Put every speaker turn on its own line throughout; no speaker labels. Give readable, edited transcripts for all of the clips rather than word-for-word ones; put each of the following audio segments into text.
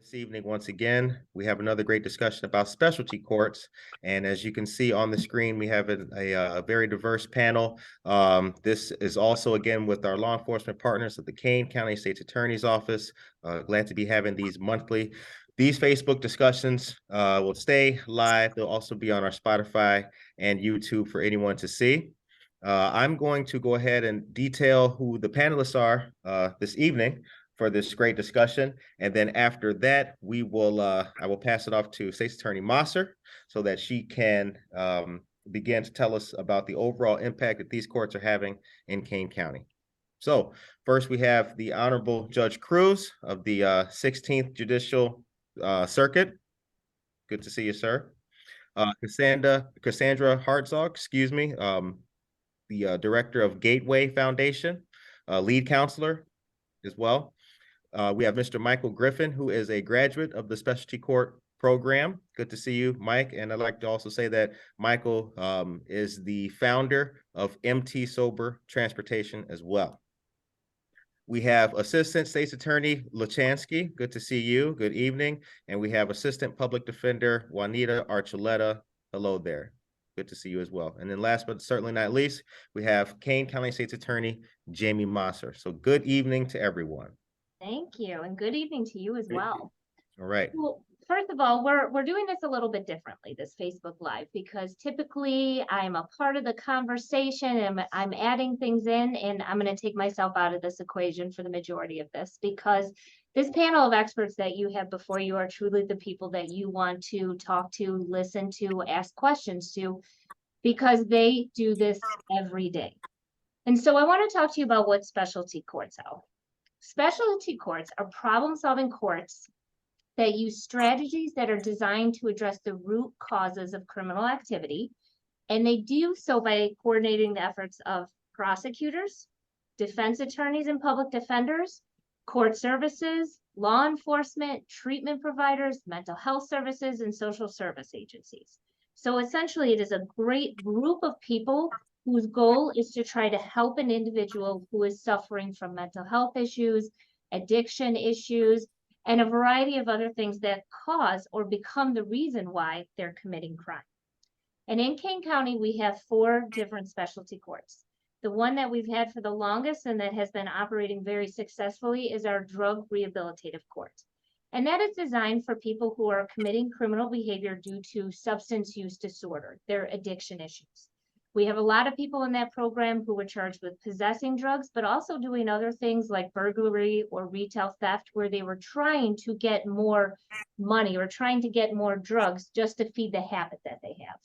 This evening, once again, we have another great discussion about specialty courts. And as you can see on the screen, we have a very diverse panel. This is also, again, with our law enforcement partners at the Kane County State's Attorney's Office. Glad to be having these monthly. These Facebook discussions will stay live. They'll also be on our Spotify and YouTube for anyone to see. I'm going to go ahead and detail who the panelists are this evening for this great discussion. And then after that, I will pass it off to State's Attorney Mosser so that she can begin to tell us about the overall impact that these courts are having in Kane County. So first we have the Honorable Judge Cruz of the 16th Judicial Circuit. Good to see you, sir. Cassandra Hartzog, the Director of Gateway Foundation, lead counselor as well. We have Mr. Michael Griffin, who is a graduate of the specialty court program. Good to see you, Mike. And I'd like to also say that Michael is the founder of MT Sober Transportation as well. We have Assistant State's Attorney Lachanski. Good to see you. Good evening. And we have Assistant Public Defender Juanita Archuleta. Hello there. Good to see you as well. And then last but certainly not least, we have Kane County State's Attorney Jamie Mosser. So good evening to everyone.
Thank you, and good evening to you as well.
All right.
Well, first of all, we're doing this a little bit differently, this Facebook Live, because typically I'm a part of the conversation and I'm adding things in, and I'm going to take myself out of this equation for the majority of this, because this panel of experts that you have before you are truly the people that you want to talk to, listen to, ask questions to, because they do this every day. And so I want to talk to you about what specialty courts are. Specialty courts are problem-solving courts that use strategies that are designed to address the root causes of criminal activity, and they do so by coordinating the efforts of prosecutors, defense attorneys and public defenders, court services, law enforcement, treatment providers, mental health services, and social service agencies. So essentially, it is a great group of people whose goal is to try to help an individual who is suffering from mental health issues, addiction issues, and a variety of other things that cause or become the reason why they're committing crime. And in Kane County, we have 4 different specialty courts. The one that we've had for the longest and that has been operating very successfully is our drug rehabilitative court. And that is designed for people who are committing criminal behavior due to substance use disorder, their addiction issues. We have a lot of people in that program who were charged with possessing drugs, but also doing other things like burglary or retail theft, where they were trying to get more money or trying to get more drugs just to feed the habit that they have.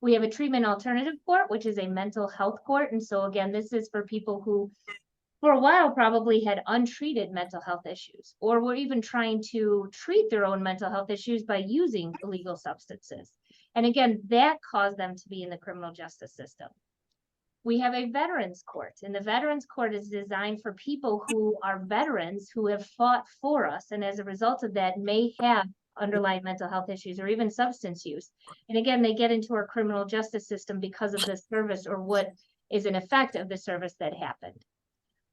We have a treatment alternative court, which is a mental health court. And so again, this is for people who for a while probably had untreated mental health issues, or were even trying to treat their own mental health issues by using illegal substances. And again, that caused them to be in the criminal justice system. We have a veterans court, and the veterans court is designed for people who are veterans who have fought for us, and as a result of that may have underlying mental health issues or even substance use. And again, they get into our criminal justice system because of the service or what is an effect of the service that happened.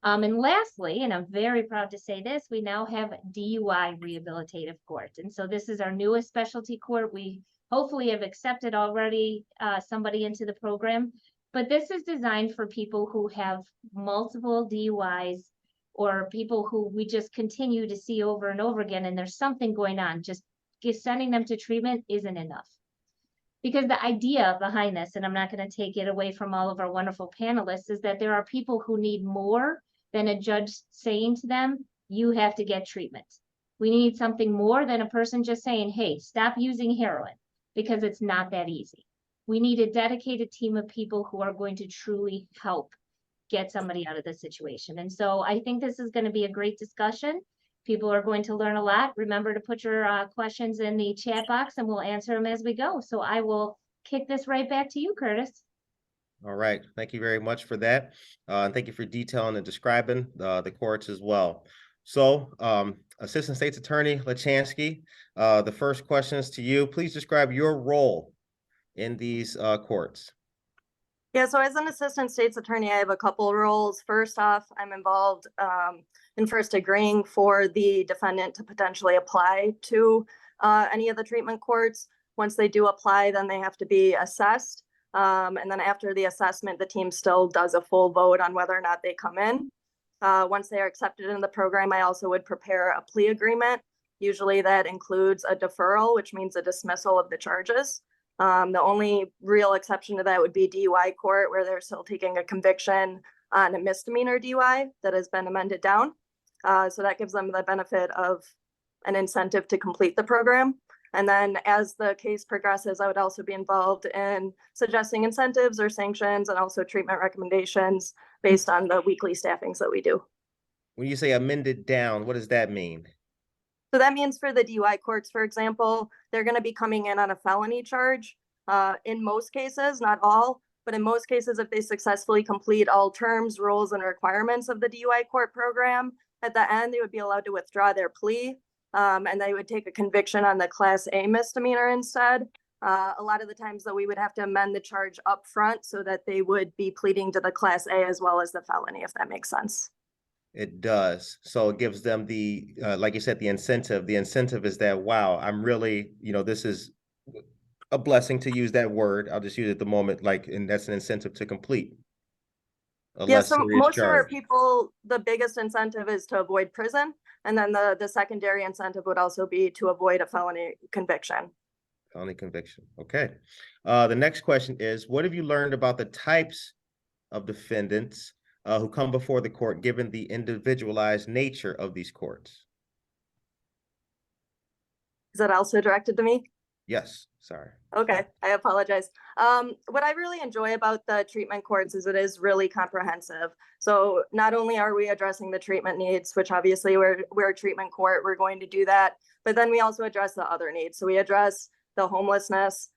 And lastly, and I'm very proud to say this, we now have DUI rehabilitative court. And so this is our newest specialty court. We hopefully have accepted already somebody into the program, but this is designed for people who have multiple DUIs or people who we just continue to see over and over again, and there's something going on. Just sending them to treatment isn't enough. Because the idea behind this, and I'm not going to take it away from all of our wonderful panelists, is that there are people who need more than a judge saying to them, you have to get treatment. We need something more than a person just saying, hey, stop using heroin, because it's not that easy. We need a dedicated team of people who are going to truly help get somebody out of this situation. And so I think this is going to be a great discussion. People are going to learn a lot. Remember to put your questions in the chat box and we'll answer them as we go. So I will kick this right back to you, Curtis.
All right. Thank you very much for that. And thank you for detailing and describing the courts as well. So Assistant State's Attorney Lachanski, the first question is to you. Please describe your role in these courts.
Yeah, so as an assistant state's attorney, I have a couple roles. First off, I'm involved in first agreeing for the defendant to potentially apply to any of the treatment courts. Once they do apply, then they have to be assessed. And then after the assessment, the team still does a full vote on whether or not they come in. Once they are accepted in the program, I also would prepare a plea agreement. Usually that includes a deferral, which means a dismissal of the charges. The only real exception to that would be DUI court, where they're still taking a conviction on a misdemeanor DUI that has been amended down. So that gives them the benefit of an incentive to complete the program. And then as the case progresses, I would also be involved in suggesting incentives or sanctions and also treatment recommendations based on the weekly staffings that we do.
When you say amended down, what does that mean?
So that means for the DUI courts, for example, they're going to be coming in on a felony charge. In most cases, not all, but in most cases, if they successfully complete all terms, rules, and requirements of the DUI court program, at the end, they would be allowed to withdraw their plea, and they would take a conviction on the Class A misdemeanor instead. A lot of the times, though, we would have to amend the charge up front so that they would be pleading to the Class A as well as the felony, if that makes sense.
It does. So it gives them the, like you said, the incentive. The incentive is that, wow, I'm really, this is a blessing, to use that word. I'll just use it at the moment, and that's an incentive to complete a less
so
serious
most
charge.
of our people, the biggest incentive is to avoid prison. And then the secondary incentive would also be to avoid a felony conviction.
Felony conviction. Okay. The next question is, what have you learned about the types of defendants who come before the court, given the individualized nature of these courts?
Is that also directed to me?
Yes, sorry.
Okay, I apologize. What I really enjoy about the treatment courts is it is really comprehensive. So not only are we addressing the treatment needs, which obviously we're a treatment court, we're going to do that, but then we also address the other needs. So we address the homelessness,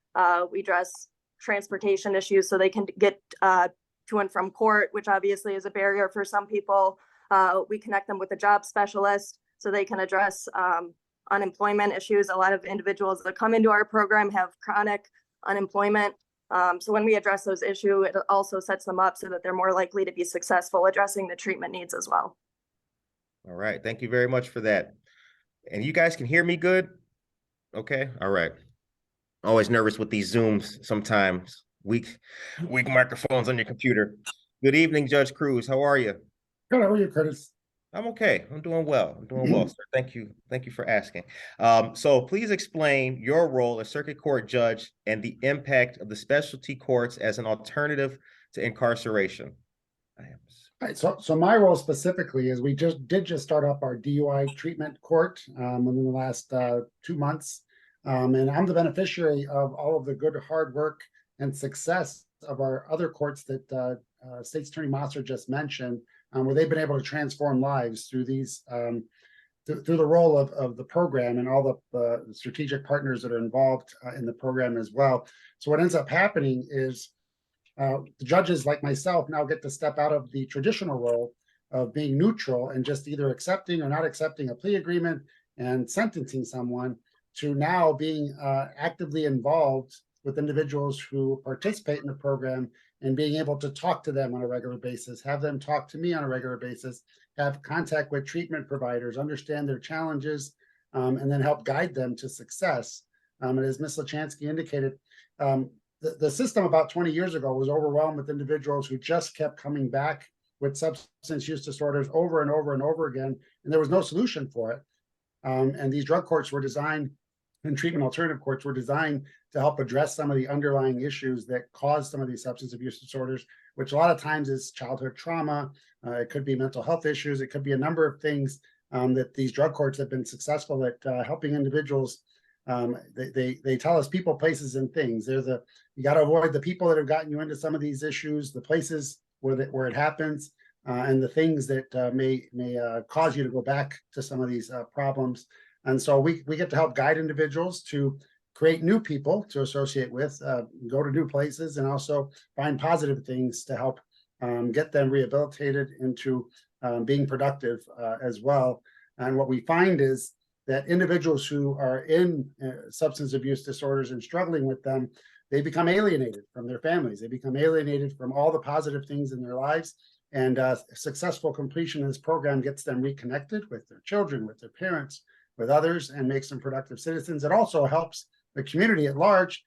we address transportation issues so they can get to and from court, which obviously is a barrier for some people. We connect them with a job specialist so they can address unemployment issues. A lot of individuals that come into our program have chronic unemployment. So when we address those issues, it also sets them up so that they're more likely to be successful addressing the treatment needs as well.
All right. Thank you very much for that. And you guys can hear me good? Okay. All right. Always nervous with these Zooms sometimes. Weak microphones on your computer. Good evening, Judge Cruz. How are you?
Good. How are you, Curtis?
I'm okay. I'm doing well. Sir. Thank you. Thank you for asking. So please explain your role as circuit court judge and the impact of the specialty courts as an alternative to incarceration.
All right. So my role specifically is we did start up our DUI treatment court within the last 2 months. And I'm the beneficiary of all of the good hard work and success of our other courts that State's Attorney Mosser just mentioned, where they've been able to transform lives through these through the role of the program and all the strategic partners that are involved in the program as well. So what ends up happening is the judges like myself now get to step out of the traditional role of being neutral and just either accepting or not accepting a plea agreement and sentencing someone, to now being actively involved with individuals who participate in the program and being able to talk to them on a regular basis, have them talk to me on a regular basis, have contact with treatment providers, understand their challenges, and then help guide them to success. And as Ms. Lachanski indicated, the system about 20 years ago was overwhelmed with individuals who just kept coming back with substance use disorders over and over and over again, and there was no solution for it. And these drug courts were designed, and treatment alternative courts were designed to help address some of the underlying issues that cause some of these substance abuse disorders, which a lot of times is childhood trauma. It could be mental health issues. It could be a number of things that these drug courts have been successful at helping individuals. They tell us people, places, and things. You got to avoid the people that have gotten you into some of these issues, the places where it happens, and the things that may cause you to go back to some of these problems. And so we get to help guide individuals to create new people to associate with, go to new places, and also find positive things to help get them rehabilitated into being productive as well. And what we find is that individuals who are in substance abuse disorders and struggling with them, they become alienated from their families. They become alienated from all the positive things in their lives. And successful completion of this program gets them reconnected with their children, with their parents, with others, and makes them productive citizens. It also helps the community at large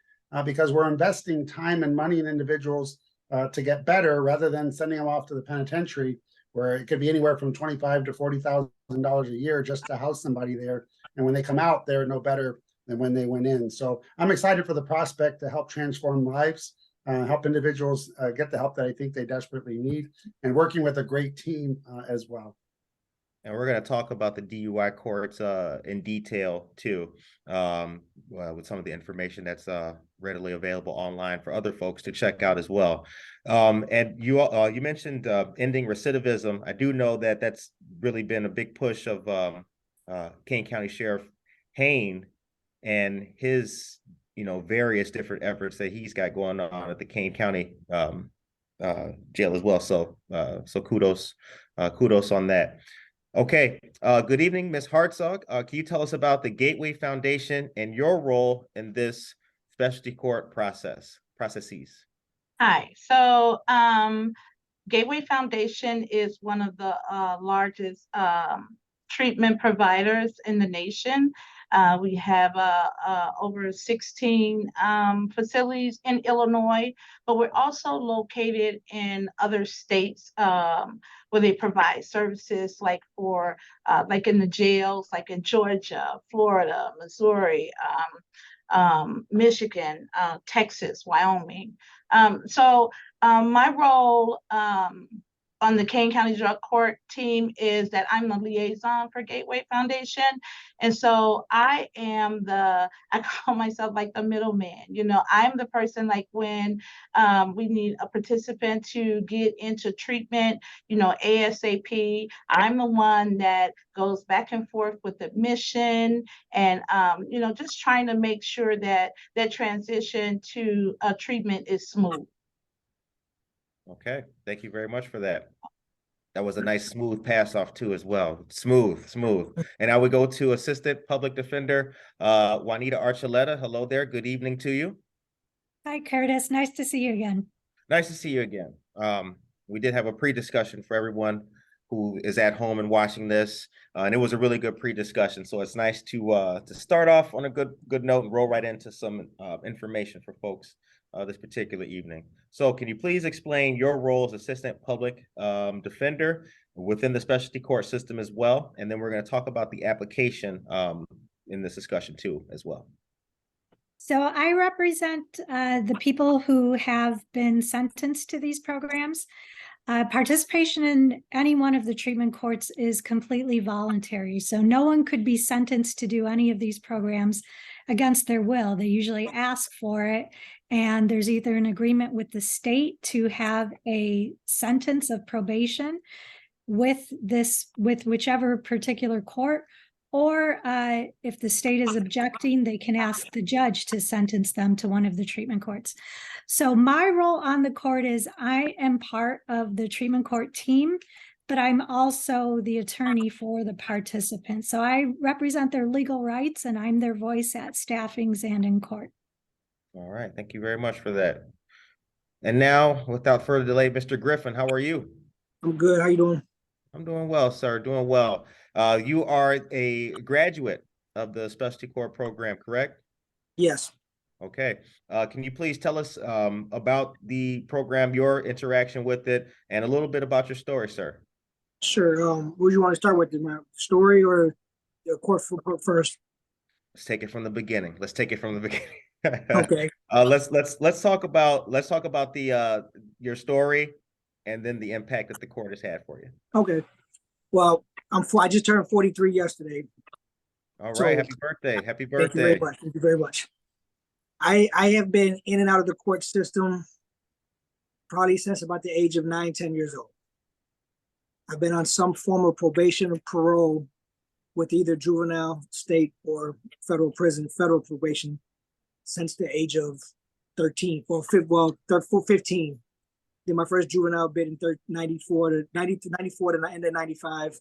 because we're investing time and money in individuals to get better rather than sending them off to the penitentiary, where it could be anywhere from $25,000 to $40,000 a year just to house somebody there. And when they come out, they're no better than when they went in. So I'm excited for the prospect to help transform lives, help individuals get the help that I think they desperately need, and working with a great team as well.
And we're going to talk about the DUI courts in detail too, with some of the information that's readily available online for other folks to check out as well. And you mentioned ending recidivism. I do know that that's really been a big push of Kane County Sheriff Kane and his various different efforts that he's got going on at the Kane County jail as well. So kudos on that. Okay, good evening, Ms. Hartzog. Can you tell us about the Gateway Foundation and your role in this specialty court processes?
Hi, so Gateway Foundation is one of the largest treatment providers in the nation. We have over 16 facilities in Illinois, but we're also located in other states where they provide services like in the jails, like in Georgia, Florida, Missouri, Michigan, Texas, Wyoming. So my role on the Kane County Drug Court team is that I'm the liaison for Gateway Foundation. And so I call myself like the middleman. I'm the person, like when we need a participant to get into treatment, ASAP, I'm the one that goes back and forth with admission and, just trying to make sure that transition to treatment is smooth.
Okay, thank you very much for that. That was a nice smooth pass off too as well. Smooth. And I would go to Assistant Public Defender Juanita Archuleta. Hello there. Good evening to you.
Hi, Curtis. Nice to see you again.
Nice to see you again. We did have a pre-discussion for everyone who is at home and watching this, and it was a really good pre-discussion. So it's nice to start off on a good note and roll right into some information for folks this particular evening. So can you please explain your role as Assistant Public Defender within the specialty court system as well? And then we're going to talk about the application in this discussion too as well.
So I represent the people who have been sentenced to these programs. Participation in any one of the treatment courts is completely voluntary. So no one could be sentenced to do any of these programs against their will. They usually ask for it. And there's either an agreement with the state to have a sentence of probation with whichever particular court, or if the state is objecting, they can ask the judge to sentence them to one of the treatment courts. So my role on the court is I am part of the treatment court team, but I'm also the attorney for the participants. So I represent their legal rights and I'm their voice at staffings and in court.
All right, thank you very much for that. And now, without further delay, Mr. Griffin, how are you?
I'm good. How you doing?
I'm doing well, sir. Doing well. You are a graduate of the specialty court program, correct?
Yes.
Okay. Can you please tell us about the program, your interaction with it, and a little bit about your story, sir?
Sure. What do you want to start with? My story or the court first?
Let's take it from the beginning.
Okay.
Let's talk about the your story and then the impact that the court has had for you.
Okay. Well, I just turned 43 yesterday.
All right.
So,
happy birthday. Happy birthday.
Thank you very much. Thank you very much. I have been in and out of the court system probably since about the age of 9, 10 years old. I've been on some form of probation or parole with either juvenile, state, or federal prison, federal probation since the age of 13, 15. Did my first juvenile bid in 94 to the end of 95,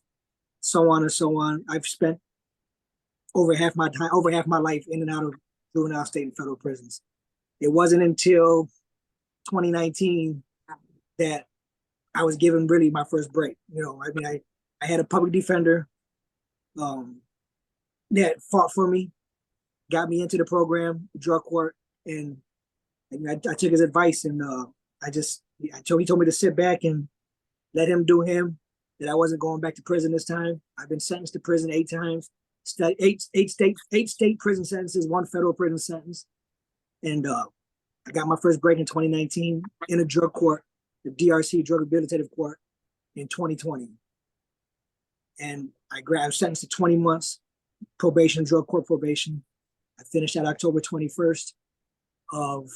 so on and so on. I've spent over half my life in and out of juvenile, state, and federal prisons. it wasn't until 2019 that I was given really my first break. You know, I mean, I had a public defender that fought for me, got me into the program, drug court, and I took his advice, and he told me to sit back and let him do him, that I wasn't going back to prison this time. I've been sentenced to prison 8 times, eight state prison sentences, 1 federal prison sentence. And I got my first break in 2019 in a drug court, the DRC Drug Rehabilitative Court, in 2020. And I was sentenced to 20 months probation, drug court probation. I finished that October 21st of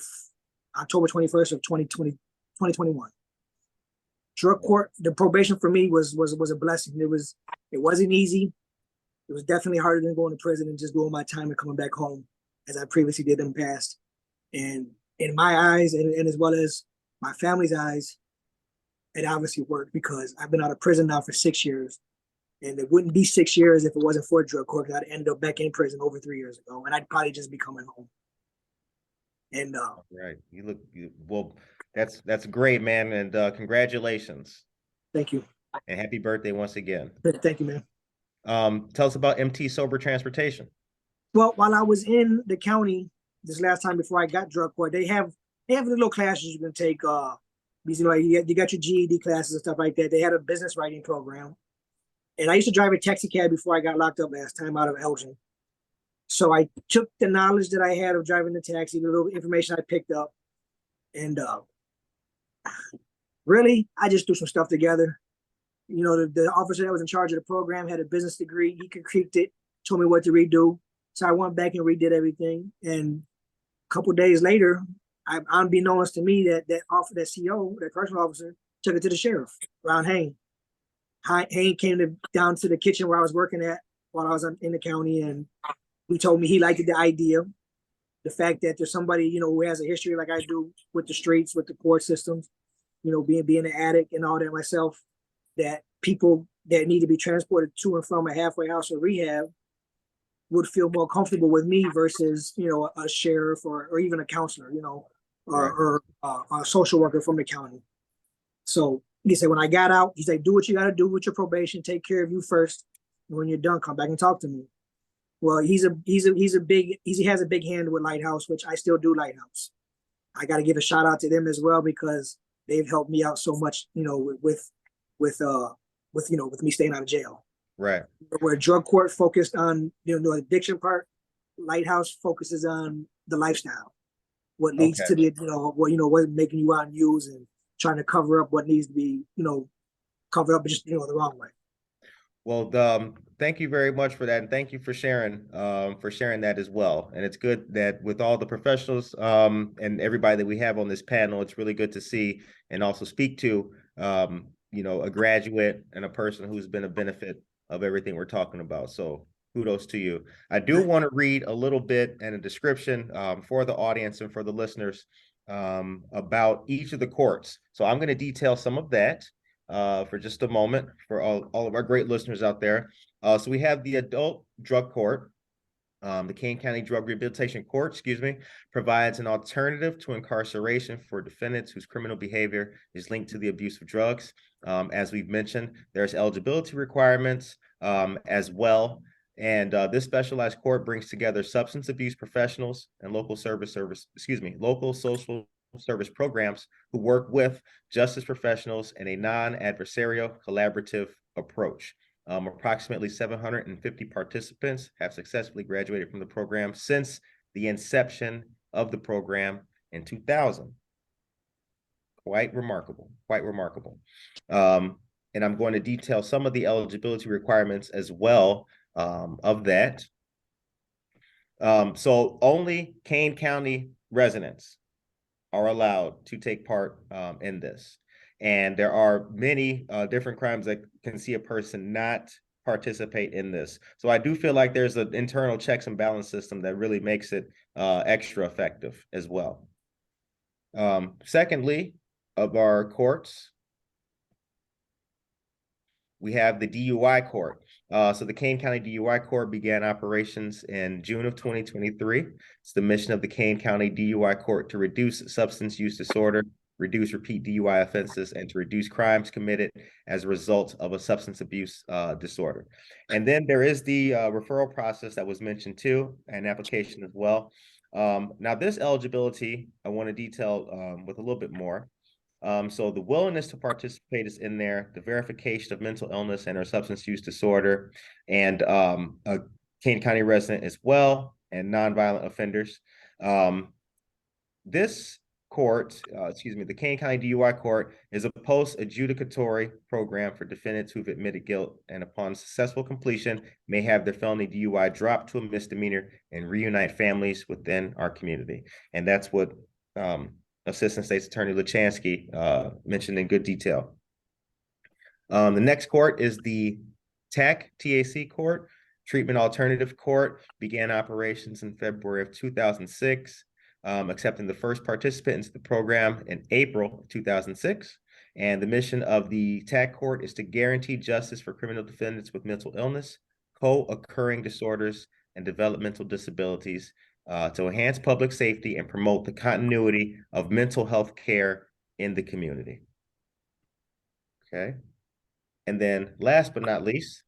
2021. Drug court, the probation for me was a blessing. It wasn't easy. It was definitely harder than going to prison and just doing my time and coming back home, as I previously did in the past. And in my eyes, and as well as my family's eyes, it obviously worked, because I've been out of prison now for 6 years. And it wouldn't be 6 years if it wasn't for drug court, because I'd ended up back in prison over 3 years ago, and I'd probably just be coming home. And
right, well. That's great, man, and congratulations.
Thank you.
And happy birthday once again.
Thank you, man.
Tell us about MT Sober Transportation.
Well, while I was in the county this last time before I got drug court, they have the little classes you can take. Because, you know, you got your GED classes and stuff like that. They had a business writing program, and I used to drive a taxi cab before I got locked up last time out of Elgin. So I took the knowledge that I had of driving the taxi, the little information I picked up, and really, I just threw some stuff together. You know, the officer that was in charge of the program had a business degree. He critiqued it, told me what to redo. So I went back and redid everything. And a couple of days later, unbeknownst to me, that CO, that correctional officer, took it to the sheriff, around Hayne. Hayne came down to the kitchen where I was working at while I was in the county, and he told me he liked the idea. The fact that there's somebody, you know, who has a history like I do with the streets, with the court systems, you know, being an addict and all that myself, that people that need to be transported to and from a halfway house or rehab would feel more comfortable with me versus, you know, a sheriff or even a counselor, you know, or a social worker from the county. So he said, when I got out, he's like, do what you got to do with your probation, take care of you first. And when you're done, come back and talk to me. Well, he has a big hand with Lighthouse, which I still do Lighthouse. I got to give a shout out to them as well, because they've helped me out so much, you know, with me staying out of jail.
Right.
Where drug court focused on, you know, the addiction part, Lighthouse focuses on the lifestyle, what leads to the, what's making you out and use, and trying to cover up what needs to be, you know, covered up just, you know, the wrong way.
Well, thank you very much for that, and thank you for sharing that as well. And it's good that with all the professionals and everybody that we have on this panel, it's really good to see and also speak to you know, a graduate and a person who's been a benefit of everything we're talking about. So kudos to you. I do want to read a little bit and a description for the audience and for the listeners about each of the courts. So I'm going to detail some of that for just a moment for all of our great listeners out there. So we have the adult drug court. The Kane County Drug Rehabilitation Court, provides an alternative to incarceration for defendants whose criminal behavior is linked to the abuse of drugs. As we've mentioned, there's eligibility requirements as well. And this specialized court brings together substance abuse professionals and local social service programs who work with justice professionals in a non-adversarial collaborative approach. Approximately 750 participants have successfully graduated from the program since the inception of the program in 2000. Quite remarkable, quite remarkable. And I'm going to detail some of the eligibility requirements as well of that. So only Kane County residents are allowed to take part in this. And there are many different crimes that can see a person not participate in this. So I do feel like there's an internal checks and balance system that really makes it extra effective as well. Secondly, of our courts, we have the DUI Court. So the Kane County DUI Court began operations in June of 2023. It's the mission of the Kane County DUI Court to reduce substance use disorder, reduce repeat DUI offenses, and to reduce crimes committed as a result of a substance abuse disorder. And then there is the referral process that was mentioned too, and application as well. Now this eligibility, I want to detail with a little bit more. So the willingness to participate is in there, the verification of mental illness and or substance use disorder, and a Kane County resident as well, and nonviolent offenders. This court, the Kane County DUI Court is a post-adjudicatory program for defendants who've admitted guilt and upon successful completion may have their felony DUI dropped to a misdemeanor and reunite families within our community. And that's what Assistant State's Attorney Lachanski mentioned in good detail. The next court is the TAC Court, Treatment Alternative Court, began operations in February of 2006, accepting the first participant into the program in April of 2006. And the mission of the TAC Court is to guarantee justice for criminal defendants with mental illness, co-occurring disorders, and developmental disabilities, to enhance public safety and promote the continuity of mental health care in the community. Okay. And then last but not least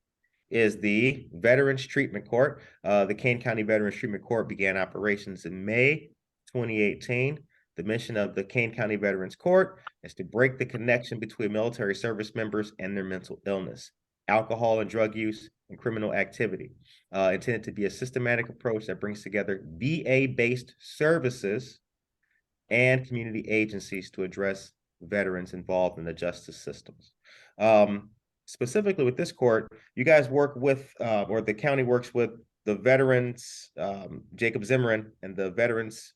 is the Veterans Treatment Court. The Kane County Veterans Treatment Court began operations in May 2018. The mission of the Kane County Veterans Court is to break the connection between military service members and their mental illness, alcohol and drug use, and criminal activity, intended to be a systematic approach that brings together VA-based services and community agencies to address veterans involved in the justice systems. Specifically with this court, you guys work with, or the county works with the Veterans, Jacob Zimmerman, and the Veterans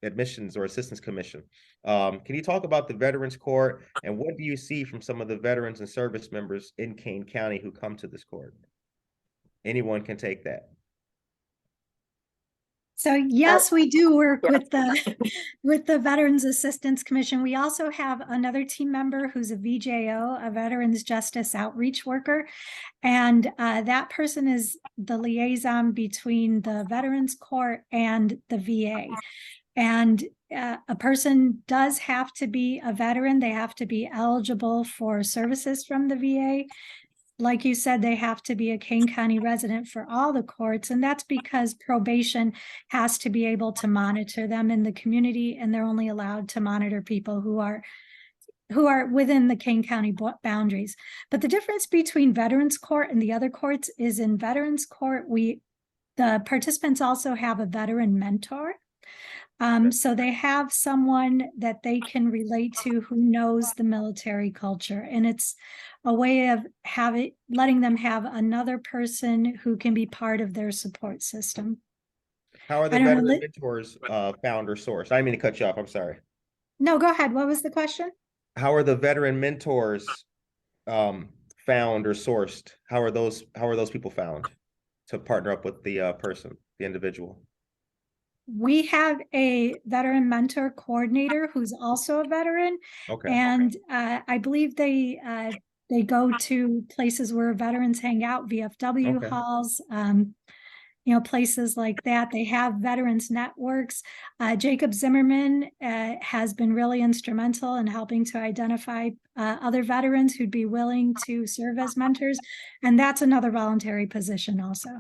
Admissions or Assistance Commission. Can you talk about the Veterans Court and what do you see from some of the veterans and service members in Kane County who come to this court? Anyone can take that.
So yes, we do work with the Veterans Assistance Commission. We also have another team member who's a VJO, a Veterans Justice Outreach Worker. And that person is the liaison between the Veterans Court and the VA. And a person does have to be a veteran. They have to be eligible for services from the VA. Like you said, they have to be a Kane County resident for all the courts, and that's because probation has to be able to monitor them in the community, and they're only allowed to monitor people who are within the Kane County boundaries. But the difference between Veterans Court and the other courts is in Veterans Court, the participants also have a veteran mentor. So they have someone that they can relate to who knows the military culture. And it's a way of letting them have another person who can be part of their support system.
How are the veteran mentors found or sourced? I didn't mean to cut you off. I'm sorry.
No, go ahead. What was the question?
How are the veteran mentors found or sourced? How are those people found to partner up with the person, the individual?
We have a veteran mentor coordinator who's also a veteran.
Okay.
And I believe they go to places where veterans hang out, VFW halls, places like that. They have veterans networks. Jacob Zimmerman has been really instrumental in helping to identify other veterans who'd be willing to serve as mentors. And that's another voluntary position also.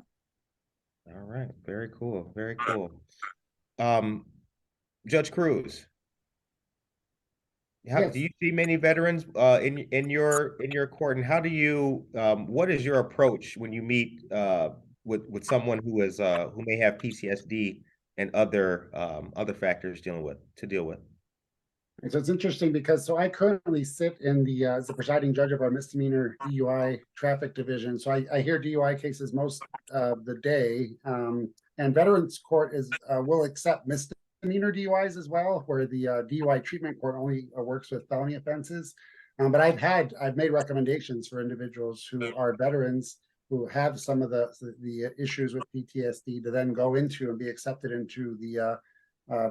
All right. Very cool. Very cool. Judge Cruz,
Yes.
do you see many veterans in your court, and how do you what is your approach when you meet with someone who may have PTSD and other factors to deal with?
So it's interesting because I currently sit in as the presiding judge of our misdemeanor DUI traffic division. So I hear DUI cases most of the day, and Veterans Court will accept misdemeanor DUIs as well, where the DUI treatment court only works with felony offenses. But I've made recommendations for individuals who are veterans who have some of the issues with PTSD to then go into and be accepted into the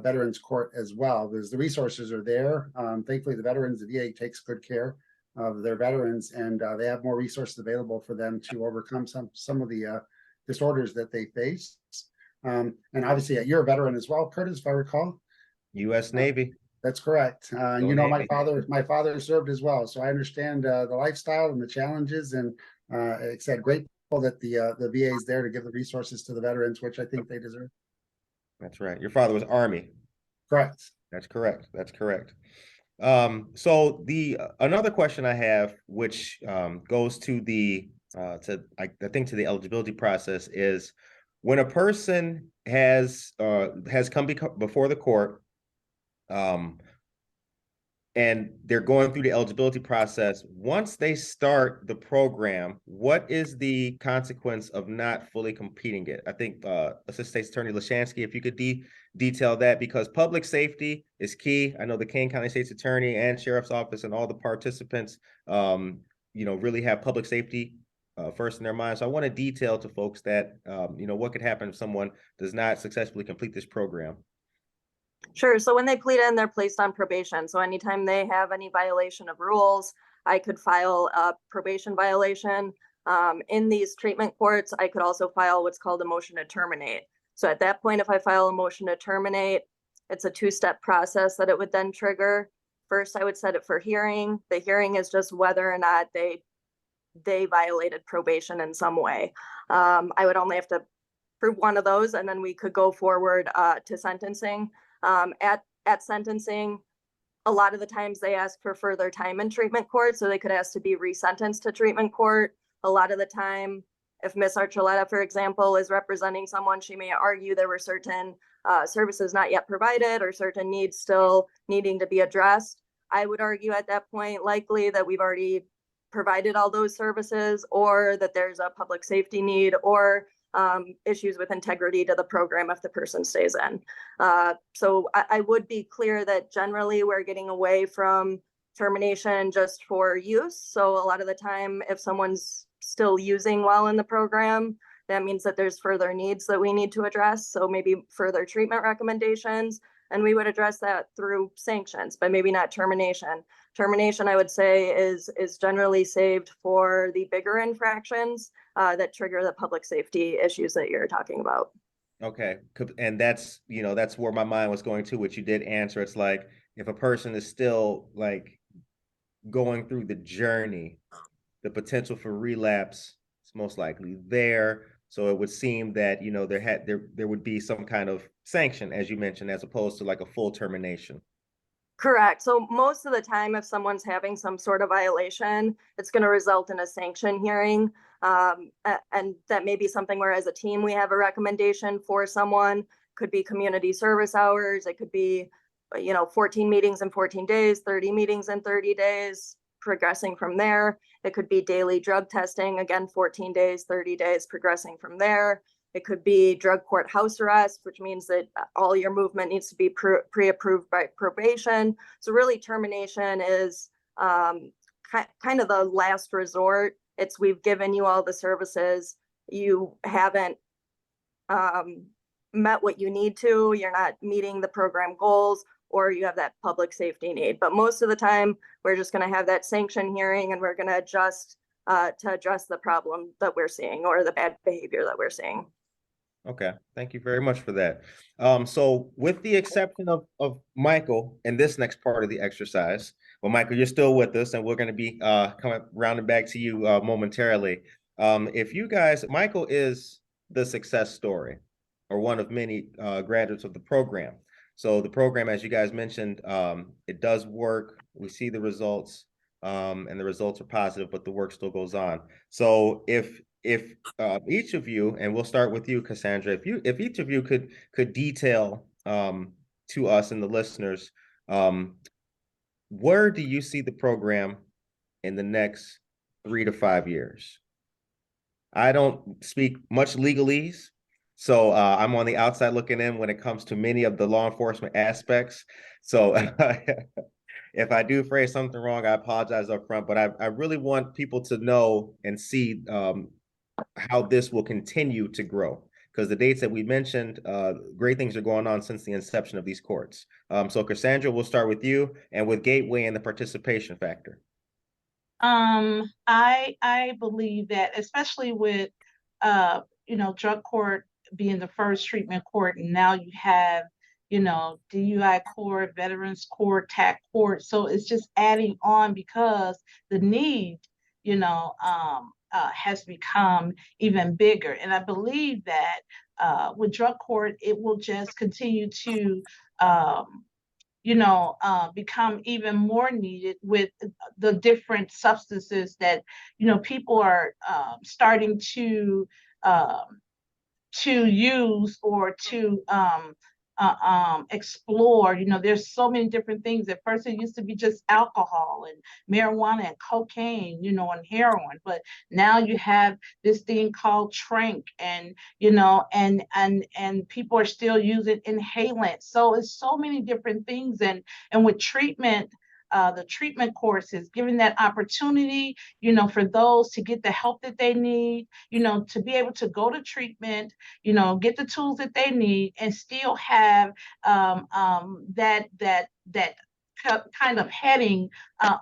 Veterans Court as well, because the resources are there. Thankfully, the VA takes good care of their veterans, and they have more resources available for them to overcome some of the disorders that they face. And obviously, you're a veteran as well, Curtis, if I recall.
U.S. Navy.
That's correct.
Go
You know,
Navy.
my father served as well, so I understand the lifestyle and the challenges. And like I said, grateful that the VA is there to give the resources to the veterans, which I think they deserve.
That's right. Your father was Army.
Correct.
That's correct. That's correct. So another question I have, which goes to the I think to the eligibility process, is when a person has come before the court, and they're going through the eligibility process. Once they start the program, what is the consequence of not fully completing it? I think Assistant State's Attorney Lachanski, if you could detail that, because public safety is key. I know the Kane County State's Attorney and Sheriff's Office and all the participants, really have public safety first in their mind. So I want to detail to folks that, what could happen if someone does not successfully complete this program.
Sure. So when they plead in, they're placed on probation. So anytime they have any violation of rules, I could file a probation violation. In these treatment courts, I could also file what's called a motion to terminate. So at that point, if I file a motion to terminate, it's a two-step process that it would then trigger. First, I would set it for hearing. The hearing is just whether or not they violated probation in some way. I would only have to prove one of those, and then we could go forward to sentencing. At sentencing, a lot of the times they ask for further time in treatment court, so they could ask to be resentenced to treatment court. A lot of the time, if Miss Archuleta, for example, is representing someone, she may argue there were certain services not yet provided or certain needs still needing to be addressed. I would argue at that point likely that we've already provided all those services, or that there's a public safety need, or issues with integrity to the program if the person stays in. So I would be clear that generally we're getting away from termination just for use. So a lot of the time, if someone's still using while in the program, that means that there's further needs that we need to address. So maybe further treatment recommendations, and we would address that through sanctions, but maybe not termination. Termination, I would say, is generally saved for the bigger infractions that trigger the public safety issues that you're talking about.
Okay. And that's where my mind was going to, which you did answer. It's like, if a person is still like going through the journey, the potential for relapse is most likely there. So it would seem that, there would be some kind of sanction, as you mentioned, as opposed to like a full termination.
Correct. So most of the time, if someone's having some sort of violation, it's going to result in a sanction hearing. And that may be something where as a team, we have a recommendation for someone. Could be community service hours. It could be, 14 meetings in 14 days, 30 meetings in 30 days, progressing from there. It could be daily drug testing, again, 14 days, 30 days, progressing from there. It could be drug court house arrest, which means that all your movement needs to be pre-approved by probation. So really termination is kind of the last resort. It's, we've given you all the services. You haven't met what you need to. You're not meeting the program goals, or you have that public safety need. But most of the time, we're just going to have that sanction hearing, and we're going to adjust to address the problem that we're seeing or the bad behavior that we're seeing.
Okay, thank you very much for that. So with the exception of Michael in this next part of the exercise, well, Michael, you're still with us, and we're going to be coming rounding back to you momentarily. If you guys, Michael is the success story, or one of many graduates of the program. So the program, as you guys mentioned, it does work. We see the results, and the results are positive, but the work still goes on. So if each of you, and we'll start with you, Cassandra, if each of you could detail to us and the listeners, where do you see the program in the next 3 to 5 years? I don't speak much legalese, so I'm on the outside looking in when it comes to many of the law enforcement aspects. So if I do phrase something wrong, I apologize up front, but I really want people to know and see how this will continue to grow, because the dates that we mentioned, great things are going on since the inception of these courts. So Cassandra, we'll start with you, and with Gateway and the participation factor.
I believe that, especially with drug court being the first treatment court, and now you have DUI court, veterans court, TAC court. So it's just adding on because the need, has become even bigger. And I believe that with drug court, it will just continue to become even more needed with the different substances that people are starting to use or to explore. There's so many different things. At first it used to be just alcohol and marijuana and cocaine, and heroin, but now you have this thing called trank, and and people are still using inhalants. So it's so many different things, and with treatment, the treatment courses, giving that opportunity, for those to get the help that they need, to be able to go to treatment, get the tools that they need, and still have that kind of heading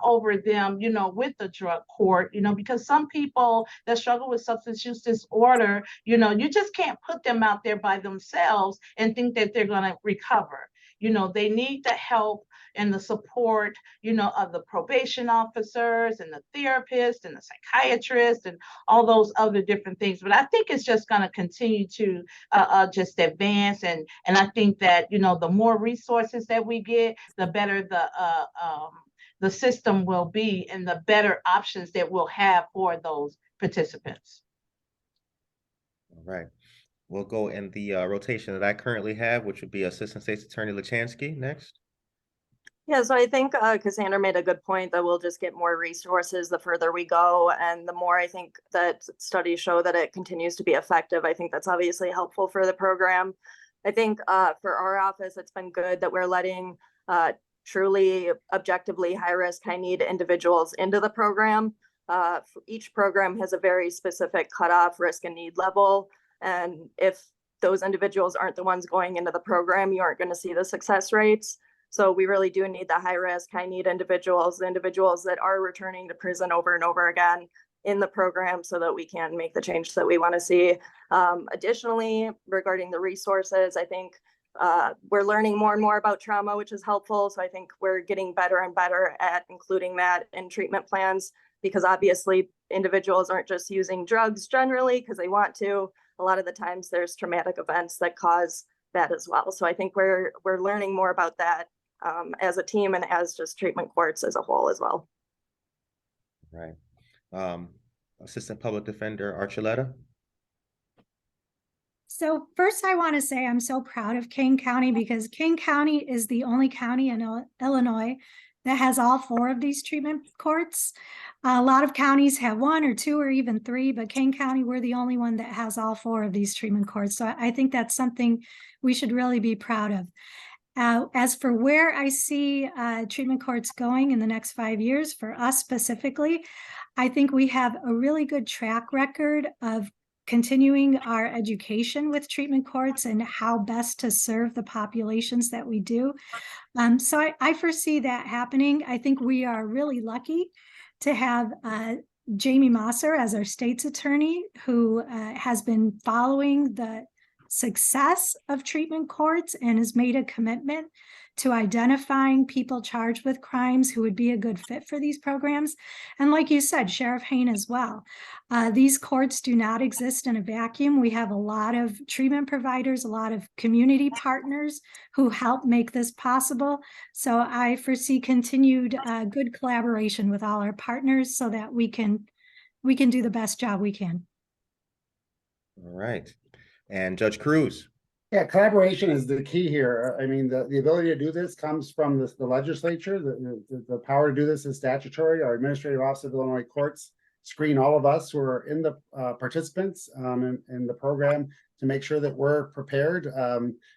over them, with the drug court, because some people that struggle with substance use disorder, you just can't put them out there by themselves and think that they're going to recover. They need the help and the support, of the probation officers and the therapists and the psychiatrists and all those other different things. But I think it's just going to continue to just advance. And I think that, the more resources that we get, the better the system will be, and the better options that we'll have for those participants.
All right. We'll go in the rotation that I currently have, which would be Assistant State's Attorney Lachanski next.
Yeah, so I think Cassandra made a good point that we'll just get more resources the further we go. And the more I think that studies show that it continues to be effective, I think that's obviously helpful for the program. I think for our office, it's been good that we're letting truly objectively high risk, high need individuals into the program. Each program has a very specific cutoff risk and need level. And if those individuals aren't the ones going into the program, you aren't going to see the success rates. So we really do need the high risk, high need individuals, the individuals that are returning to prison over and over again in the program, so that we can make the change that we want to see. Additionally, regarding the resources, I think we're learning more and more about trauma, which is helpful. So I think we're getting better and better at including that in treatment plans, because obviously individuals aren't just using drugs generally because they want to. A lot of the times there's traumatic events that cause that as well. So I think we're learning more about that as a team and as just treatment courts as a whole as well.
Right. Assistant Public Defender Archuleta.
So first I want to say I'm so proud of Kane County, because Kane County is the only county in Illinois that has all 4 of these treatment courts. A lot of counties have 1 or 2 or even 3, but Kane County, we're the only one that has all 4 of these treatment courts. So I think that's something we should really be proud of. As for where I see treatment courts going in the next 5 years, for us specifically, I think we have a really good track record of continuing our education with treatment courts and how best to serve the populations that we do. So I foresee that happening. I think we are really lucky to have Jamie Mosser as our state's attorney, who has been following the success of treatment courts and has made a commitment to identifying people charged with crimes who would be a good fit for these programs. And like you said, Sheriff Hayne as well. These courts do not exist in a vacuum. We have a lot of treatment providers, a lot of community partners who help make this possible. So I foresee continued good collaboration with all our partners so that we can do the best job we can.
All right. And Judge Cruz.
Yeah, collaboration is the key here. I mean, the ability to do this comes from the legislature. The power to do this is statutory. Our Administrative Office of Illinois Courts screen all of us who are in the participants in the program to make sure that we're prepared.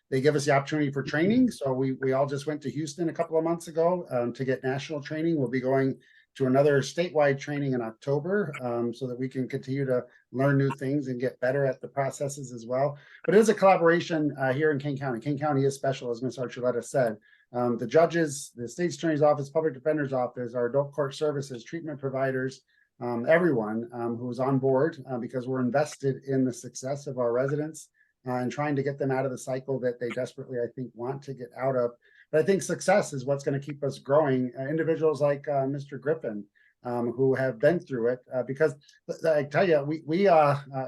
They give us the opportunity for training. So we all just went to Houston a couple of months ago to get national training. We'll be going to another statewide training in October, so that we can continue to learn new things and get better at the processes as well. But it is a collaboration here in Kane County. Kane County is special, as Ms. Archuleta said. The judges, the state's attorney's office, public defender's office, our adult court services, treatment providers, everyone who's on board, because we're invested in the success of our residents and trying to get them out of the cycle that they desperately, I think, want to get out of. But I think success is what's going to keep us growing. Individuals like Mr. Griffin, who have been through it, because I tell you, we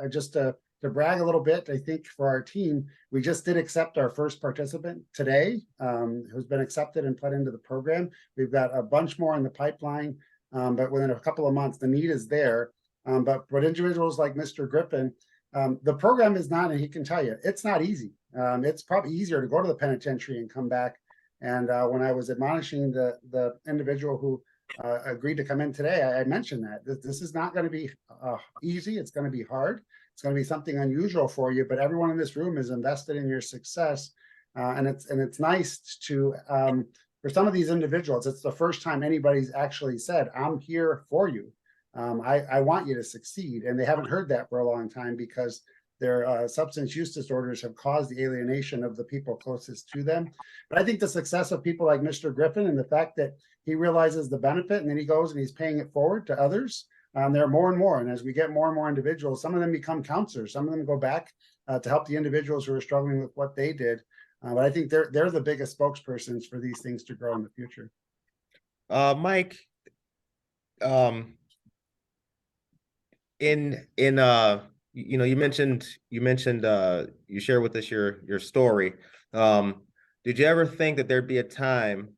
just to brag a little bit, I think for our team, we just did accept our first participant today, who's been accepted and put into the program. We've got a bunch more in the pipeline, but within a couple of months, the need is there. But individuals like Mr. Griffin, the program is not, and he can tell you, it's not easy. It's probably easier to go to the penitentiary and come back. And when I was admonishing the individual who agreed to come in today, I mentioned that this is not going to be easy. It's going to be hard. It's going to be something unusual for you, but everyone in this room is invested in your success. And it's nice to, for some of these individuals, it's the first time anybody's actually said, I'm here for you. I want you to succeed. And they haven't heard that for a long time because their substance use disorders have caused the alienation of the people closest to them. But I think the success of people like Mr. Griffin and the fact that he realizes the benefit and then he goes and he's paying it forward to others, there are more and more. And as we get more and more individuals, some of them become counselors. Some of them go back to help the individuals who are struggling with what they did. But I think they're the biggest spokespersons for these things to grow in the future.
Mike, you know, you mentioned you share with us your story. Did you ever think that there'd be a time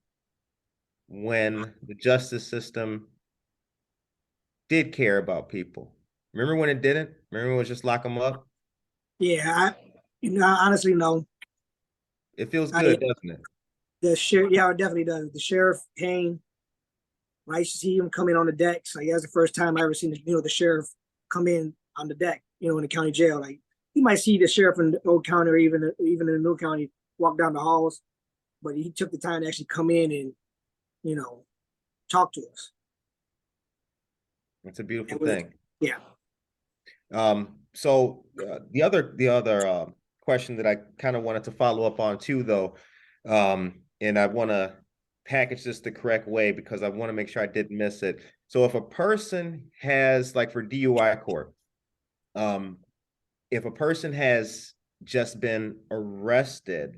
when the justice system did care about people? Remember when it didn't? Remember when it was just lock them up?
Yeah, honestly, no.
It feels good, doesn't it?
The sheriff, yeah, it definitely does. The sheriff Kane, I used to see him come in on the decks. Like that's the first time I ever seen the sheriff come in on the deck, in the county jail. Like you might see the sheriff in the old county or even in the new county walk down the halls, but he took the time to actually come in and talk to us.
It's a beautiful thing.
Yeah.
So the other question that I kind of wanted to follow up on too, though, and I want to package this the correct way because I want to make sure I didn't miss it. So if a person has, like for DUI court, if a person has just been arrested,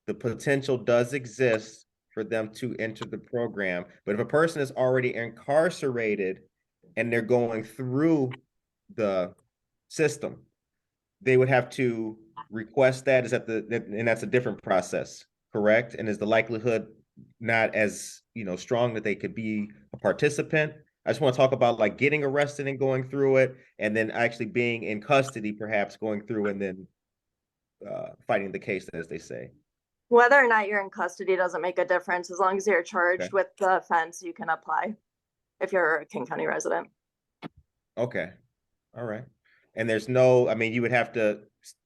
the potential does exist for them to enter the program. But if a person is already incarcerated and they're going through the system, they would have to request that. Is that and that's a different process, correct? And is the likelihood not as strong that they could be a participant? I just want to talk about like getting arrested and going through it, and then actually being in custody, perhaps going through and then fighting the case, as they say.
Whether or not you're in custody doesn't make a difference. As long as you're charged with the offense, you can apply if you're a King County resident. Okay.
All right. And there's no, you would have to,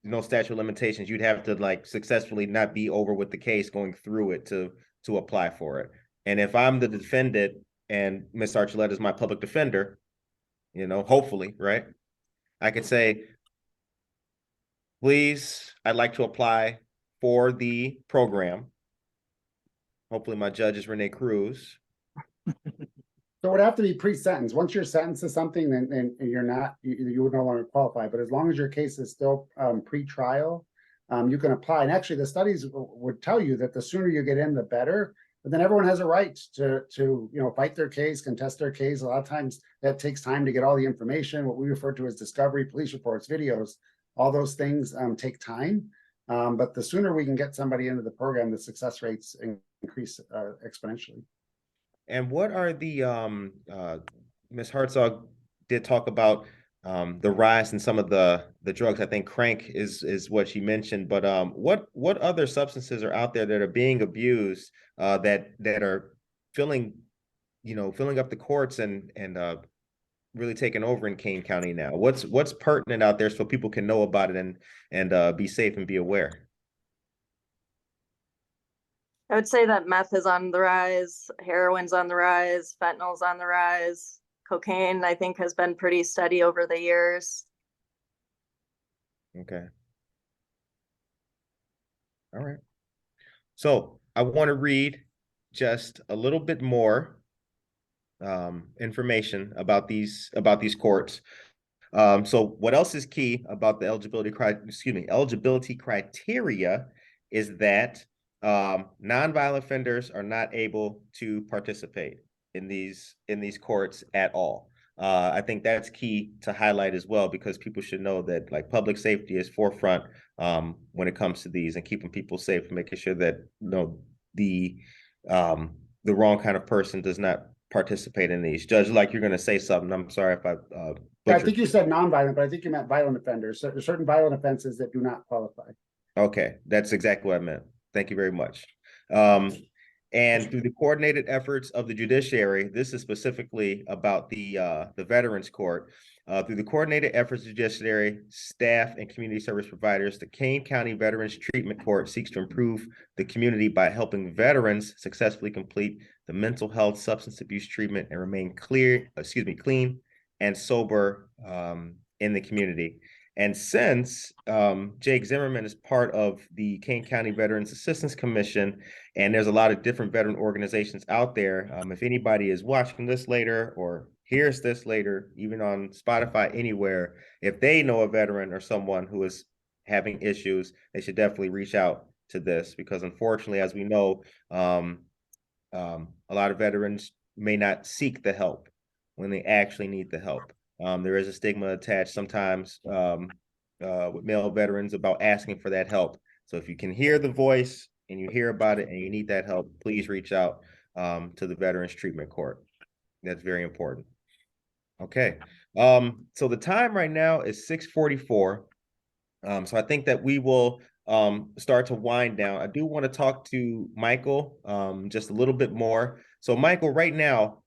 no statute of limitations. You'd have to like successfully not be over with the case going through it to apply for it. And if I'm the defendant and Ms. Archuleta is my public defender, hopefully, right? I could say, please, I'd like to apply for the program. Hopefully my judge is Rene Cruz.
So it would have to be pre-sentence. Once you're sentenced to something, then you're not, you would no longer qualify. But as long as your case is still pre-trial, you can apply. And actually, the studies would tell you that the sooner you get in, the better. But then everyone has a right to fight their case, contest their case. A lot of times that takes time to get all the information, what we refer to as discovery, police reports, videos. All those things take time. But the sooner we can get somebody into the program, the success rates increase exponentially.
And what are the Ms. Hartzog did talk about the rise in some of the drugs. I think crank is what she mentioned. But what other substances are out there that are being abused that are filling up the courts and really taking over in Kane County now? What's pertinent out there so people can know about it and be safe and be aware?
I would say that meth is on the rise, heroin's on the rise, fentanyl's on the rise. Cocaine, I think, has been pretty steady over the years.
Okay. All right. So I want to read just a little bit more information about these courts. So what else is key about the eligibility criteria is that nonviolent offenders are not able to participate in these courts at all. I think that's key to highlight as well, because people should know that like public safety is forefront when it comes to these, and keeping people safe and making sure that the wrong kind of person does not participate in these. Judge, like you're going to say something. I'm sorry if I
I think you said nonviolent, but I think you meant violent offenders. So there's certain violent offenses that do not qualify.
Okay, that's exactly what I meant. Thank you very much. And through the coordinated efforts of the judiciary, this is specifically about the Veterans Court. Through the coordinated efforts of the judiciary, staff, and community service providers, the Kane County Veterans Treatment Court seeks to improve the community by helping veterans successfully complete the mental health substance abuse treatment and remain clean and sober in the community. And since Jake Zimmerman is part of the Kane County Veterans Assistance Commission, and there's a lot of different veteran organizations out there, if anybody is watching this later or hears this later, even on Spotify, anywhere, if they know a veteran or someone who is having issues, they should definitely reach out to this, because unfortunately, as we know, a lot of veterans may not seek the help when they actually need the help. There is a stigma attached sometimes with male veterans about asking for that help. So if you can hear the voice and you hear about it and you need that help, please reach out to the Veterans Treatment Court. That's very important. Okay. So the time right now is 6:44. So I think that we will start to wind down. I do want to talk to Michael just a little bit more. So Michael, right now,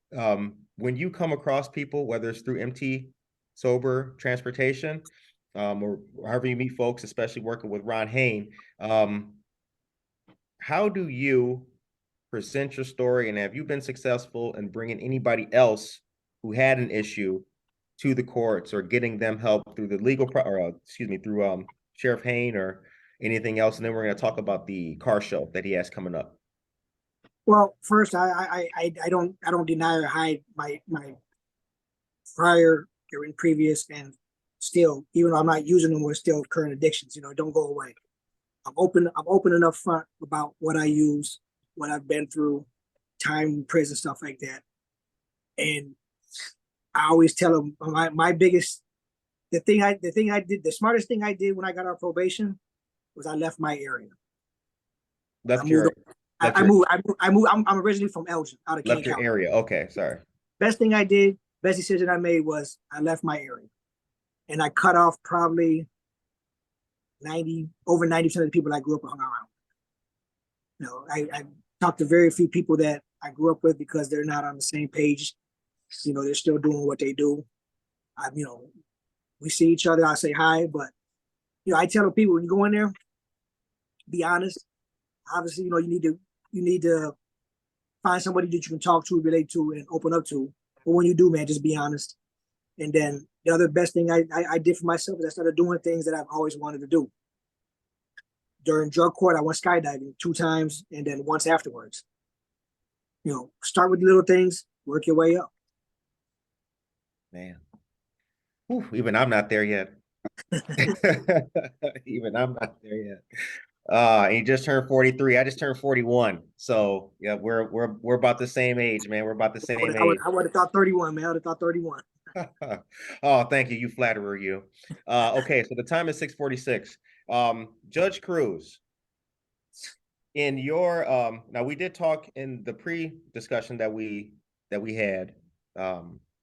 when you come across people, whether it's through MT Sober Transportation, or however you meet folks, especially working with Rene, how do you present your story, and have you been successful in bringing anybody else who had an issue to the courts, or getting them help through the legal through Sheriff Hayne or anything else? And then we're going to talk about the car show that he has coming up.
Well, first, I don't deny or hide my prior or in previous, and still, even though I'm not using them, we're still current addictions. Don't go away. I'm open and upfront about what I use, what I've been through, time, prison, stuff like that. And I always tell them my biggest, the smartest thing I did when I got out probation was I left my area. I moved. I'm originally from Elgin, out of Kane County.
Area. Okay, sorry.
Best decision I made was I left my area, and I cut off probably over 90% of the people I grew up and hung around. I talked to very few people that I grew up with, because they're not on the same page. They're still doing what they do. We see each other. I say hi, but I tell people, when you go in there, be honest. Obviously, you need to find somebody that you can talk to, relate to, and open up to. But when you do, man, just be honest. And then the other best thing I did for myself is I started doing things that I've always wanted to do. During drug court, I went skydiving 2 times, and then once afterwards. Start with the little things, work your way up.
Man, whew, even I'm not there yet. Even I'm not there yet. And he just turned 43. I just turned 41. So yeah, we're about the same age, man. We're about the same age.
I would have thought 31, man. I would have thought 31.
Oh, thank you. You flatterer, you. Okay, so the time is 6:46. Judge Cruz, in your now we did talk in the pre-discussion that we had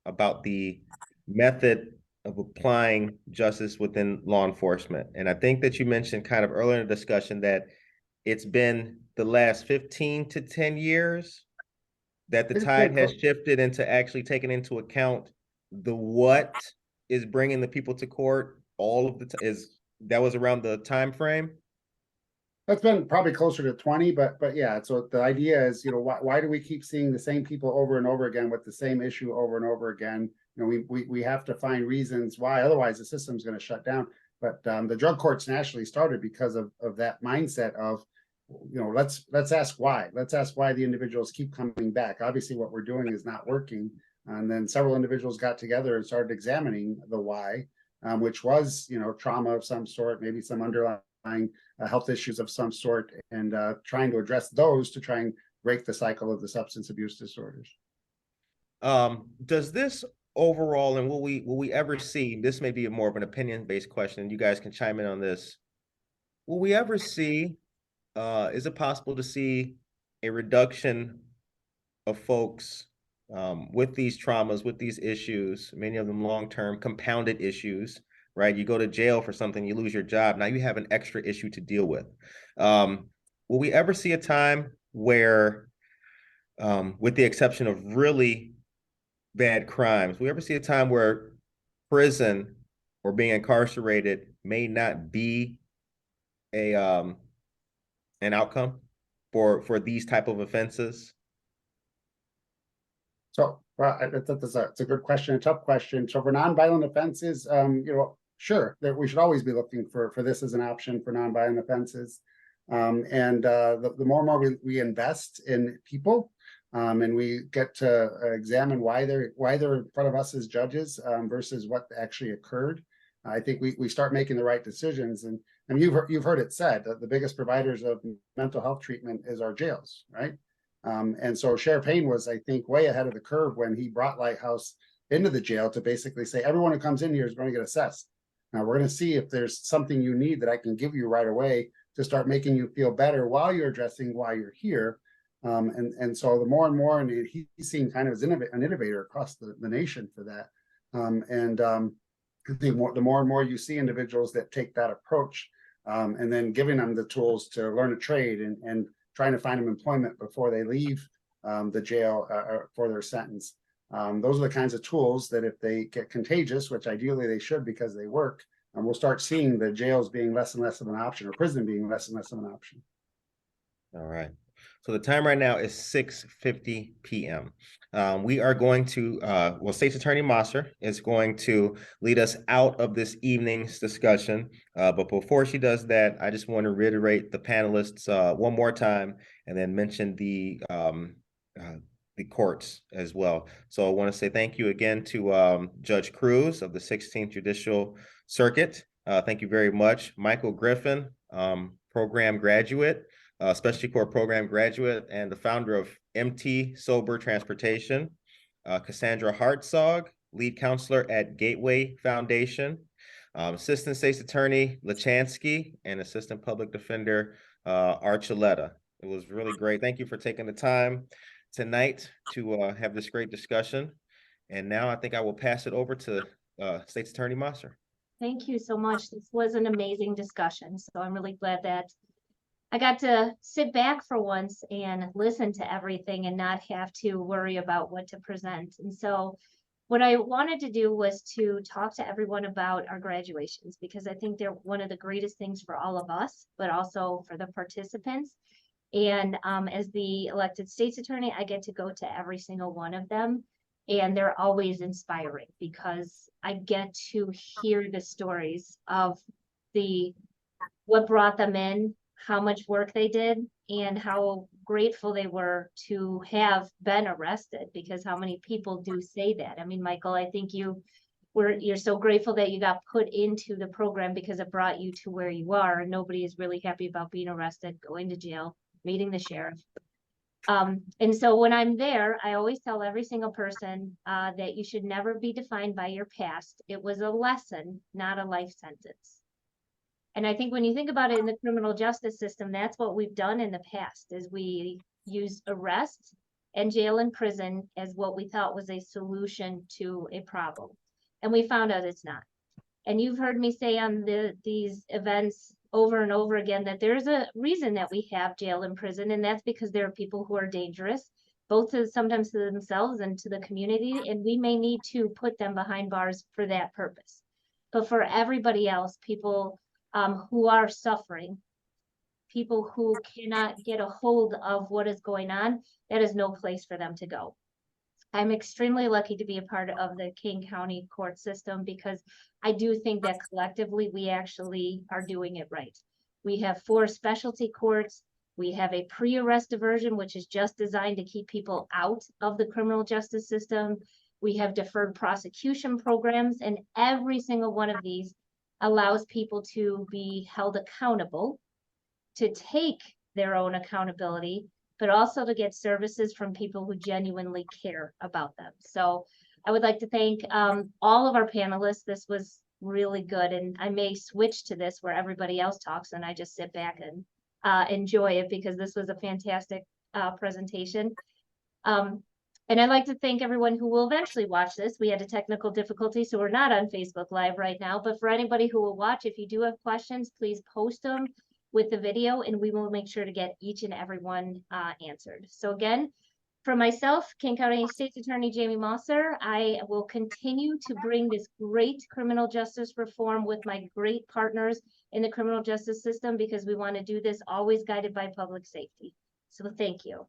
about the method of applying justice within law enforcement. And I think that you mentioned kind of earlier in the discussion that it's been the last 15 to 10 years that the tide has shifted into actually taking into account the what is bringing the people to court. All of the that was around the time frame.
That's been probably closer to 20, but yeah, so the idea is, why do we keep seeing the same people over and over again with the same issue over and over again? We have to find reasons why, otherwise the system's going to shut down. But the drug courts nationally started because of that mindset of, let's ask why. Let's ask why the individuals keep coming back. Obviously, what we're doing is not working. And then several individuals got together and started examining the why, which was, trauma of some sort, maybe some underlying health issues of some sort, and trying to address those to try and break the cycle of the substance abuse disorders.
Does this overall, and will we ever see, this may be more of an opinion-based question, you guys can chime in on this. Will we ever see, is it possible to see a reduction of folks with these traumas, with these issues, many of them long-term compounded issues, right? You go to jail for something, you lose your job. Now you have an extra issue to deal with. Will we ever see a time where, with the exception of really bad crimes, will we ever see a time where prison or being incarcerated may not be an outcome for these type of offenses?
So, well, it's a good question, a tough question. So for nonviolent offenses, sure, that we should always be looking for this as an option for nonviolent offenses. The more and more we invest in people, and we get to examine why they're in front of us as judges versus what actually occurred, I think we start making the right decisions. And you've heard it said that the biggest providers of mental health treatment is our jails, right? And so Sheriff Payne was, I think, way ahead of the curve when he brought Lighthouse into the jail to basically say, everyone who comes in here is going to get assessed. Now we're going to see if there's something you need that I can give you right away to start making you feel better while you're addressing why you're here. And so the more and more, and he's seen kind of as an innovator across the nation for that. I think the more and more you see individuals that take that approach, and then giving them the tools to learn a trade and trying to find them employment before they leave the jail for their sentence. Those are the kinds of tools that if they get contagious, which ideally they should because they work, we'll start seeing the jails being less and less of an option, or prison being less and less of an option.
All right. So the time right now is 6:50 p.m. We are going to, State's Attorney Mosser is going to lead us out of this evening's discussion. But before she does that, I just want to reiterate the panelists one more time and then mention the courts as well. So I want to say thank you again to Judge Cruz of the 16th Judicial Circuit. Thank you very much. Michael Griffin, program graduate, Specialty Court program graduate, and the founder of MT Sober Transportation. Cassandra Hartzog, lead counselor at Gateway Foundation. Assistant State's Attorney Lachanski, and Assistant Public Defender Archuleta. It was really great. Thank you for taking the time tonight to have this great discussion. And now I think I will pass it over to State's Attorney Mosser.
Thank you so much. This was an amazing discussion. So I'm really glad that I got to sit back for once and listen to everything and not have to worry about what to present. And so what I wanted to do was to talk to everyone about our graduations, because I think they're one of the greatest things for all of us, but also for the participants. And as the elected state's attorney, I get to go to every single one of them. And they're always inspiring because I get to hear the stories of what brought them in, how much work they did, and how grateful they were to have been arrested, because how many people do say that? I mean, Michael, I think you're so grateful that you got put into the program because it brought you to where you are. And nobody is really happy about being arrested, going to jail, meeting the sheriff. And so when I'm there, I always tell every single person that you should never be defined by your past. It was a lesson, not a life sentence. And I think when you think about it in the criminal justice system, that's what we've done in the past, is we use arrest and jail and prison as what we thought was a solution to a problem. And we found out it's not. And you've heard me say on these events over and over again that there's a reason that we have jail and prison, and that's because there are people who are dangerous, both sometimes to themselves and to the community, and we may need to put them behind bars for that purpose. But for everybody else, people who are suffering, people who cannot get a hold of what is going on, that is no place for them to go. I'm extremely lucky to be a part of the Kane County court system because I do think that collectively we actually are doing it right. We have 4 specialty courts. We have a pre-arrest diversion, which is just designed to keep people out of the criminal justice system. We have deferred prosecution programs, and every single one of these allows people to be held accountable, to take their own accountability, but also to get services from people who genuinely care about them. So I would like to thank all of our panelists. This was really good, and I may switch to this where everybody else talks and I just sit back and enjoy it, because this was a fantastic presentation. And I'd like to thank everyone who will eventually watch this. We had a technical difficulty, so we're not on Facebook Live right now, but for anybody who will watch, if you do have questions, please post them with the video and we will make sure to get each and every one answered. So again, for myself, Kane County State's Attorney Jamie Mosser, I will continue to bring this great criminal justice reform with my great partners in the criminal justice system, because we want to do this always guided by public safety. So thank you.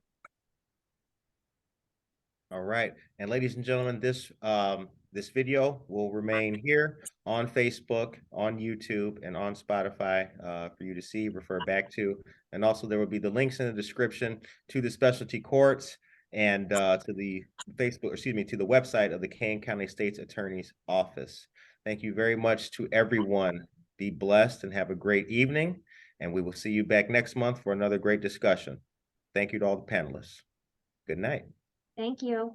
All right, and ladies and gentlemen, this this video will remain here on Facebook, on YouTube, and on Spotify for you to see, refer back to, and also there will be the links in the description to the specialty courts and to the Facebook, excuse me, to the website of the Kane County State's Attorney's Office. Thank you very much to everyone. Be blessed and have a great evening, and we will see you back next month for another great discussion. Thank you to all the panelists. Good night.
Thank you.